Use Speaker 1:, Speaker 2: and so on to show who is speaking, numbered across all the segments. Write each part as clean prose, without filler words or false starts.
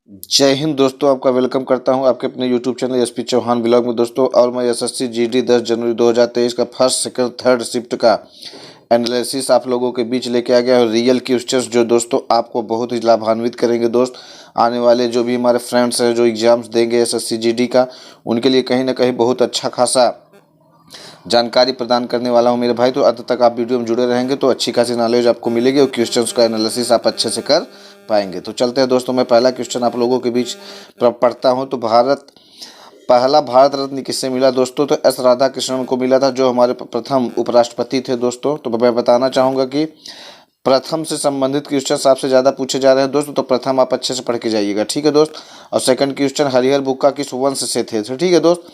Speaker 1: जय हिंद दोस्तों, आपका वेलकम करता हूं आपके अपने YouTube channel SP Chauhan blog में दोस्तों। और मैं एसएससी जीडी 10 जनवरी 2023 का फर्स्ट सेकंड थर्ड शिफ्ट का एनालिसिस आप लोगों के बीच लेके आ गया। और रियल क्वेश्चंस जो दोस्तों आपको बहुत ही लाभान्वित करेंगे दोस्त। आने वाले जो भी हमारे फ्रेंड्स हैं जो एग्जाम्स देंगे एसएससी जीडी का, उनके लिए कहीं ना कहीं बहुत अच्छा खासा जानकारी प्रदान करने वाला हूं मेरे भाई। तो अंत तक आप वीडियो में जुड़े रहेंगे तो अच्छी खासी नॉलेज आपको मिलेगी और क्वेश्चंस का एनालिसिस आप अच्छे से कर पाएंगे। तो चलते हैं दोस्तों, मैं पहला क्वेश्चन आप लोगों के बीच पढ़ता हूं। तो पहला भारत रत्न किससे मिला दोस्तों? तो एस राधाकृष्णन को मिला था, जो हमारे प्रथम उपराष्ट्रपति थे दोस्तों। तो मैं बताना चाहूँगा कि प्रथम से संबंधित क्वेश्चन आपसे ज़्यादा पूछे जा रहे हैं दोस्तों, तो प्रथम आप अच्छे से पढ़ के जाइएगा, ठीक है दोस्त। और सेकंड क्वेश्चन, हरिहर बुक्का किस वंश से थे? तो ठीक है दोस्त।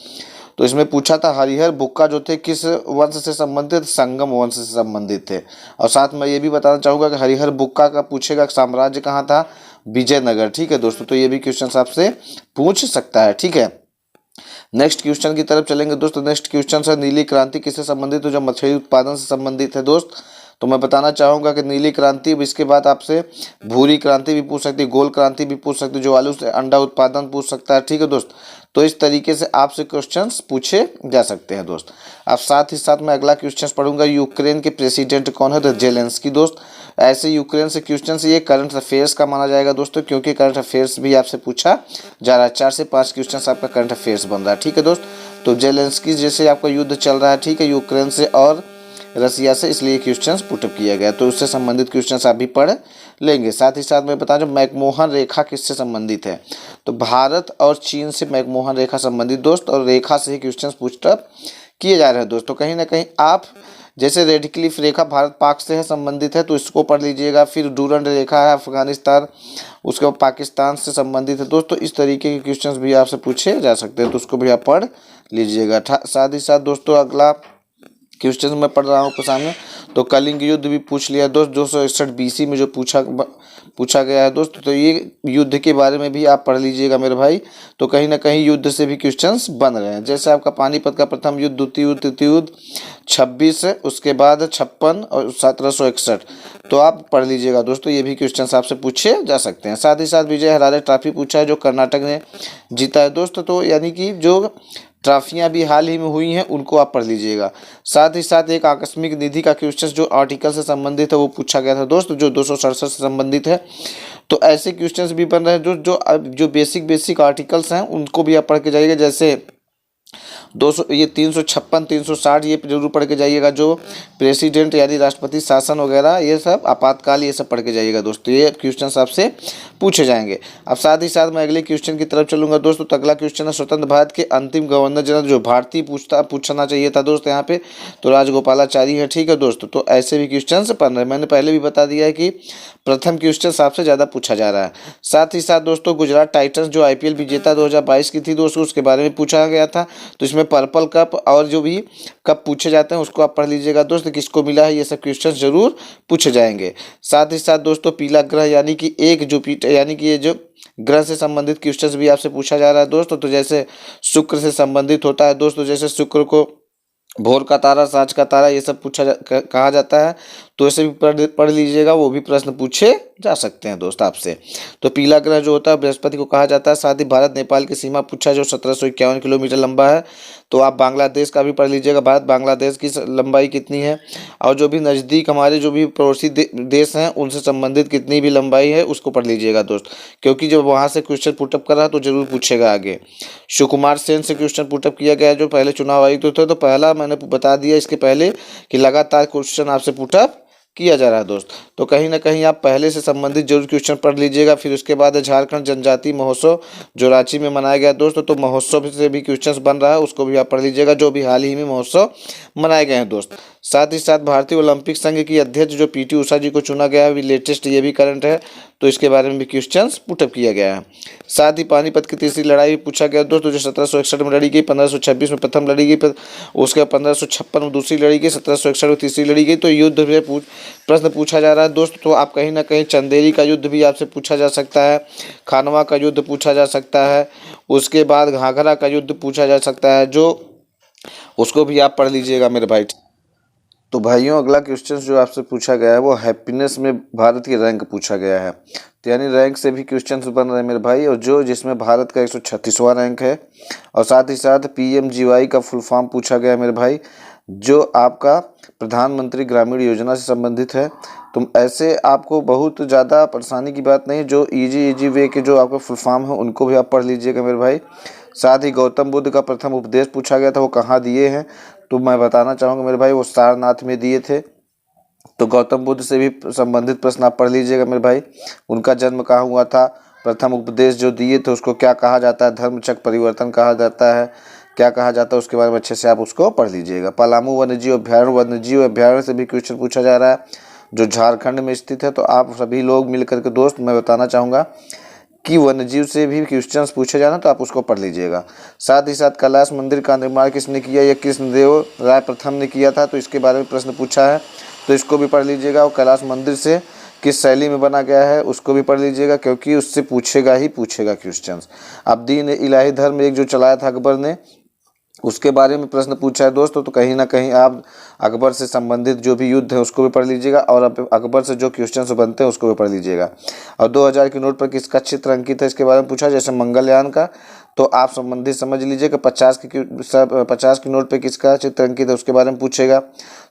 Speaker 1: तो इसमें पूछा था हरिहर बुक्का जो थे किस वंश से संबंधित? संगम वंश से संबंधित थे। और साथ में ये भी बताना चाहूँगा कि हरिहर बुक्का का पूछेगा साम्राज्य कहाँ था? विजयनगर, ठीक है दोस्तों। तो ये भी क्वेश्चन आपसे पूछ सकता है, ठीक है। नेक्स्ट क्वेश्चन की तरफ चलेंगे दोस्तों। नेक्स्ट क्वेश्चन है नीली क्रांति किससे संबंधित है? जो मछली उत्पादन से संबंधित है दोस्त। तो मैं बताना चाहूँगा कि नीली क्रांति, इसके बाद आपसे भूरी क्रांति भी पूछ सकती है, गोल क्रांति भी पूछ सकती है, जो आलू से अंडा उत्पादन पूछ सकता है, ठीक है दोस्त। तो इस तरीके से आपसे क्वेश्चंस पूछे जा सकते हैं दोस्त। अब साथ ही साथ मैं अगला क्वेश्चन पढ़ूंगा, यूक्रेन के प्रेसिडेंट कौन है? तो जेलेंस्की दोस्त। ऐसे यूक्रेन से क्वेश्चन ये करंट अफेयर्स का माना जाएगा दोस्तों, क्योंकि करंट अफेयर्स भी आपसे पूछा जा रहा है। 4 से 5 क्वेश्चन आपका करंट अफेयर्स बन रहा है, ठीक है दोस्त। तो जेलेंस्की जैसे आपका युद्ध चल रहा है, ठीक है, यूक्रेन से और रसिया से, इसलिए क्वेश्चंस पुटअप किया गया। तो उससे संबंधित क्वेश्चंस आप भी पढ़ लेंगे। साथ ही साथ मैं बता दूं मैकमोहन रेखा किससे संबंधित है? तो भारत और चीन से मैकमोहन रेखा संबंधित दोस्त, और रेखा से ही क्वेश्चंस पुटअप किए जा रहे हैं दोस्तों। कहीं ना कहीं आप जैसे रेड क्लिफ रेखा भारत पाक से है संबंधित है, तो इसको पढ़ लीजिएगा। फिर डूरंड रेखा है अफगानिस्तान, उसके बाद पाकिस्तान से संबंधित है दोस्तों। इस तरीके के क्वेश्चंस भी आपसे पूछे जा सकते हैं, तो उसको भी आप पढ़ लीजिएगा। साथ ही साथ दोस्तों अगला क्वेश्चन मैं पढ़ रहा हूँ आपके सामने। तो कलिंग युद्ध भी पूछ लिया दोस्त, 261 बीसी में जो पूछा गया है दोस्त। तो ये युद्ध के बारे में भी आप पढ़ लीजिएगा मेरे भाई। तो कहीं ना कहीं युद्ध से भी क्वेश्चंस बन रहे हैं। जैसे आपका पानीपत का प्रथम युद्ध, द्वितीय युद्ध, तृतीय युद्ध 26 है, उसके बाद 56 और 1761। तो आप पढ़ लीजिएगा दोस्तों, ये भी क्वेश्चन आपसे पूछे जा सकते हैं। साथ ही साथ विजय हजारे ट्रॉफी पूछा है, जो कर्नाटक ने जीता है दोस्त। तो यानी कि जो ट्रॉफियां भी हाल ही में हुई हैं उनको आप पढ़ लीजिएगा। साथ ही साथ एक आकस्मिक निधि का क्वेश्चन जो आर्टिकल से संबंधित है वो पूछा गया था दोस्त, जो 267 से संबंधित है। तो ऐसे क्वेश्चंस भी बन रहे हैं जो बेसिक आर्टिकल्स हैं उनको भी आप पढ़ के जाइएगा। जैसे 200 ये 356 360 ये जरूर पढ़ के जाइएगा। जो प्रेसिडेंट यानी राष्ट्रपति शासन वगैरह, ये सब आपातकाल, ये सब पढ़ के जाइएगा दोस्तों। ये क्वेश्चन आपसे पूछे जाएंगे। अब साथ ही साथ मैं अगले क्वेश्चन की तरफ चलूंगा दोस्तों। तो अगला क्वेश्चन है स्वतंत्र भारत के अंतिम गवर्नर जनरल, जो भारतीय पूछना चाहिए था दोस्त यहाँ पे, तो राजगोपालाचारी है, ठीक है दोस्तों। तो ऐसे भी क्वेश्चन पढ़ रहे हैं। मैंने पहले भी बता दिया है कि प्रथम क्वेश्चन आपसे ज़्यादा पूछा जा रहा है। साथ ही साथ दोस्तों गुजरात टाइटंस जो आईपीएल विजेता 2022 की थी दोस्तों, उसके बारे में पूछा गया था। तो इसमें पर्पल कप और जो भी कप पूछे जाते हैं उसको आप पढ़ लीजिएगा दोस्त, किसको मिला है, ये सब क्वेश्चन जरूर पूछे जाएंगे। साथ ही साथ दोस्तों पीला ग्रह यानी कि एक जुपिटर, यानी कि ये जो ग्रह से संबंधित क्वेश्चन भी आपसे पूछा जा रहा है दोस्तों। तो जैसे शुक्र से संबंधित होता है दोस्तों, जैसे शुक्र को भोर का तारा, सांझ का तारा, ये सब कहा जाता है। तो इसे भी पढ़ लीजिएगा, वो भी प्रश्न पूछे जा सकते हैं दोस्त आपसे। तो पीला ग्रह जो होता है बृहस्पति को कहा जाता है। साथ ही भारत नेपाल की सीमा पूछा, जो 1751 किलोमीटर लंबा है। तो आप बांग्लादेश का भी पढ़ लीजिएगा, भारत बांग्लादेश की लंबाई कितनी है, और जो भी नज़दीक हमारे जो भी पड़ोसी देश हैं उनसे संबंधित कितनी भी लंबाई है उसको पढ़ लीजिएगा दोस्त, क्योंकि जब वहाँ से क्वेश्चन पुटअप कर रहा है तो जरूर पूछेगा आगे। सुकुमार सेन से क्वेश्चन पुटअप किया गया, जो पहले चुनाव आयुक्त थे। तो पहला मैंने बता दिया इसके पहले कि लगातार क्वेश्चन आपसे पुटअप किया जा रहा है दोस्त। तो कहीं ना कहीं आप पहले से संबंधित जरूर क्वेश्चन पढ़ लीजिएगा। फिर उसके बाद झारखंड जनजातीय महोत्सव जो रांची में मनाया गया दोस्तों, तो महोत्सव से भी क्वेश्चंस बन रहा है, उसको भी आप पढ़ लीजिएगा, जो भी हाल ही में महोत्सव मनाए गए हैं दोस्त। साथ ही साथ भारतीय ओलंपिक संघ की अध्यक्ष जो पीटी उषा जी को चुना गया है, अभी लेटेस्ट ये भी करंट है, तो इसके बारे में भी क्वेश्चंस पुटअप किया गया है। साथ ही पानीपत की तीसरी लड़ाई भी पूछा गया दोस्तों, जो 1761 में लड़ी गई, 1526 में प्रथम लड़ी गई, उसके बाद 1556 में दूसरी लड़ी गई, 1761 में तीसरी लड़ी गई। तो युद्ध में प्रश्न पूछा जा रहा है दोस्त। तो आप कहीं ना कहीं चंदेरी का युद्ध भी आपसे पूछा जा सकता है, खानवा का युद्ध पूछा जा सकता है, उसके बाद घाघरा का युद्ध पूछा जा सकता है, जो उसको भी आप पढ़ लीजिएगा मेरे भाई। तो भाइयों अगला क्वेश्चन जो आपसे पूछा गया है वो हैप्पीनेस में भारत की रैंक पूछा गया है। तो यानी रैंक से भी क्वेश्चन बन रहे हैं मेरे भाई, और जिसमें भारत का 136वां रैंक है। और साथ ही साथ PMGY का फुल फॉर्म पूछा गया है मेरे भाई, जो आपका प्रधानमंत्री ग्रामीण योजना से संबंधित है। तो ऐसे आपको बहुत ज़्यादा परेशानी की बात नहीं, जो इजी वे के जो आपके फुल फॉर्म है उनको भी आप पढ़ लीजिएगा मेरे भाई। साथ ही गौतम बुद्ध का प्रथम उपदेश पूछा गया था, वो कहाँ दिए हैं, तो मैं बताना चाहूँगा मेरे भाई वो सारनाथ में दिए थे। तो गौतम बुद्ध से भी संबंधित प्रश्न आप पढ़ लीजिएगा मेरे भाई। उनका जन्म कहाँ हुआ था, प्रथम उपदेश जो दिए थे उसको क्या कहा जाता है, धर्मचक्र परिवर्तन कहा जाता है, क्या कहा जाता है, उसके बारे में अच्छे से आप उसको पढ़ लीजिएगा। पलामू वन्यजीव अभ्यारण्य से भी क्वेश्चन पूछा जा रहा है, जो झारखंड में स्थित है। तो आप सभी लोग मिलकर के दोस्त, मैं बताना चाहूँगा कि वन्यजीव से भी क्वेश्चंस पूछे जाना, तो आप उसको पढ़ लीजिएगा। साथ ही साथ कैलाश मंदिर का निर्माण किसने किया, यह कृष्णदेव राय प्रथम ने किया था, तो इसके बारे में प्रश्न पूछा है, तो इसको भी पढ़ लीजिएगा। और कैलाश मंदिर से किस शैली में बना गया है उसको भी पढ़ लीजिएगा, क्योंकि उससे पूछेगा ही पूछेगा क्वेश्चंस। अब दीन इलाही धर्म एक जो चलाया था अकबर ने, उसके बारे में प्रश्न पूछा है दोस्तों। तो कहीं ना कहीं आप अकबर से संबंधित जो भी युद्ध है उसको भी पढ़ लीजिएगा, और अकबर से जो क्वेश्चन बनते हैं उसको भी पढ़ लीजिएगा। और 2000 के नोट पर किसका चित्र अंकित है, इसके बारे में पूछा, जैसे मंगलयान का। तो आप संबंधित समझ लीजिएगा। 50 की नोट पे किसका चित्र अंकित है उसके बारे में पूछेगा।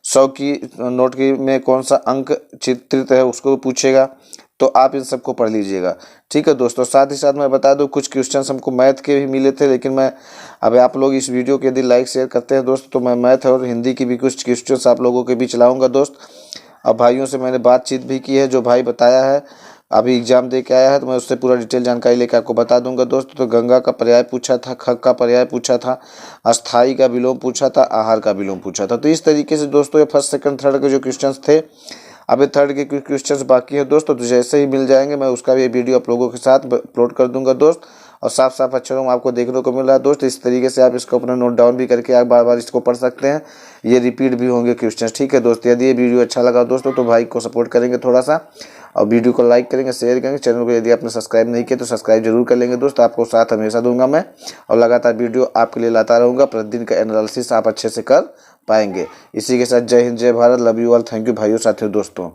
Speaker 1: 100 की नोट की में कौन सा अंक चित्रित है उसको पूछेगा। तो आप इन सबको पढ़ लीजिएगा, ठीक है दोस्तों। साथ ही साथ मैं बता दूं कुछ क्वेश्चंस हमको मैथ के भी मिले थे, लेकिन मैं अब आप लोग इस वीडियो के यदि लाइक शेयर करते हैं दोस्त, तो मैं मैथ और हिंदी की भी कुछ क्वेश्चंस आप लोगों के बीच लाऊंगा दोस्त। अब भाइयों से मैंने बातचीत भी की है, जो भाई बताया है अभी एग्जाम दे के आया है, तो मैं उससे पूरा डिटेल जानकारी लेकर आपको बता दूंगा दोस्त। तो गंगा का पर्याय पूछा था, खग का पर्याय पूछा था, अस्थाई का विलोम पूछा था, आहार का विलोम पूछा था। तो इस तरीके से दोस्तों ये फर्स्ट सेकंड थर्ड के जो क्वेश्चन थे, अभी थर्ड के कुछ क्वेश्चंस बाकी है दोस्तों। तो जैसे ही मिल जाएंगे मैं उसका भी वीडियो आप लोगों के साथ अपलोड कर दूंगा दोस्त। और साफ साफ अक्षरों में आपको देखने को मिल रहा है दोस्त। इस तरीके से आप इसको अपना नोट डाउन भी करके आप बार बार इसको पढ़ सकते हैं, ये रिपीट भी होंगे क्वेश्चंस, ठीक है दोस्त। यदि ये वीडियो अच्छा लगा दोस्तों तो भाई को सपोर्ट करेंगे थोड़ा सा, और वीडियो को लाइक करेंगे, शेयर करेंगे। चैनल को यदि आपने सब्सक्राइब नहीं किया तो सब्सक्राइब जरूर कर लेंगे दोस्त। आपको साथ हमेशा दूंगा मैं, और लगातार वीडियो आपके लिए लाता रहूँगा। प्रतिदिन का एनालिसिस आप अच्छे से कर पाएंगे। इसी के साथ जय हिंद, जय Bharat, love you all, thank you भाइयों, साथियों, दोस्तों।